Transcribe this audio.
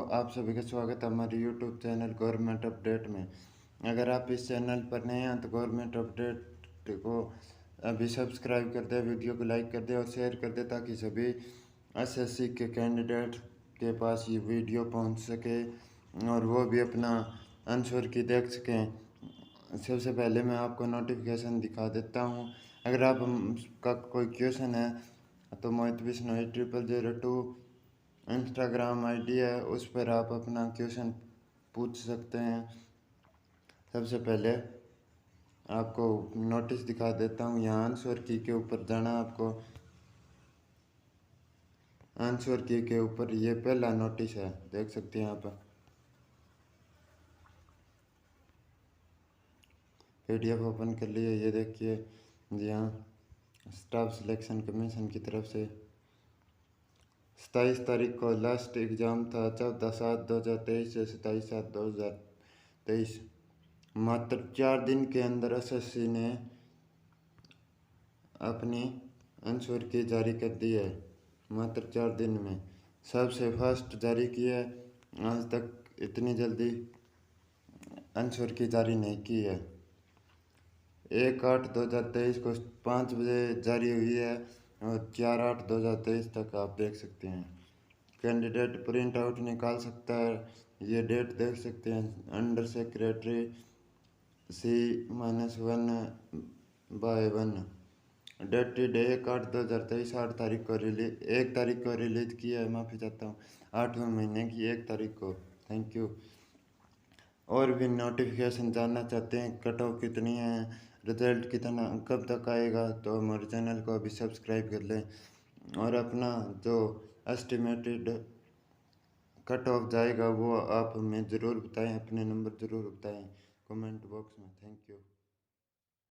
आप सभी का स्वागत है हमारे यूट्यूब चैनल गवर्नमेंट अपडेट में। अगर आप इस चैनल पर नए हैं तो गवर्नमेंट अपडेट को अभी सब्सक्राइब कर दें, वीडियो को लाइक कर दें और शेयर कर दें ताकि सभी एसएससी के कैंडिडेट के पास ये वीडियो पहुंच सके और वो भी अपना आंसर की देख सकें। सबसे पहले मैं आपको नोटिफिकेशन दिखा देता हूँ। अगर आप का कोई क्वेश्चन है तो मोहित बिश्नोई 0002 इंस्टाग्राम आईडी है, उस पर आप अपना क्वेश्चन पूछ सकते हैं। सबसे पहले आपको नोटिस दिखा देता हूँ। यहाँ आंसर की के ऊपर जाना, आपको आंसर की के ऊपर ये पहला नोटिस है, देख सकते हैं आप। PDF ओपन कर लिए, ये देखिए जी हाँ, स्टाफ सिलेक्शन कमीशन की तरफ से 27 तारीख को लास्ट एग्ज़ाम था। 14/7/2023 से 27/7/2023। मात्र 4 दिन के अंदर एसएससी ने अपनी आंसर की जारी कर दी है। मात्र 4 दिन में सबसे फास्ट जारी की है। आज तक इतनी जल्दी आंसर की जारी नहीं की है। 1/8/2023 को 5 बजे जारी हुई है और 4/8/2023 तक आप देख सकते हैं। कैंडिडेट प्रिंट आउट निकाल सकता है, ये डेट देख सकते हैं। अंडर सेक्रेटरी C-1/1 डेटेड 1/8/2023, 1 तारीख को रिलीज किया है, माफ़ी चाहता हूँ, 8वें महीने की 1 तारीख को। Thank you. और भी नोटिफिकेशन जानना चाहते हैं, कट ऑफ कितनी है, रिजल्ट कितना कब तक आएगा, तो हमारे चैनल को अभी सब्सक्राइब कर लें और अपना जो एस्टिमेटेड कट ऑफ जाएगा वो आप हमें ज़रूर बताएं, अपने नंबर ज़रूर बताएं कमेंट बॉक्स में। Thank you.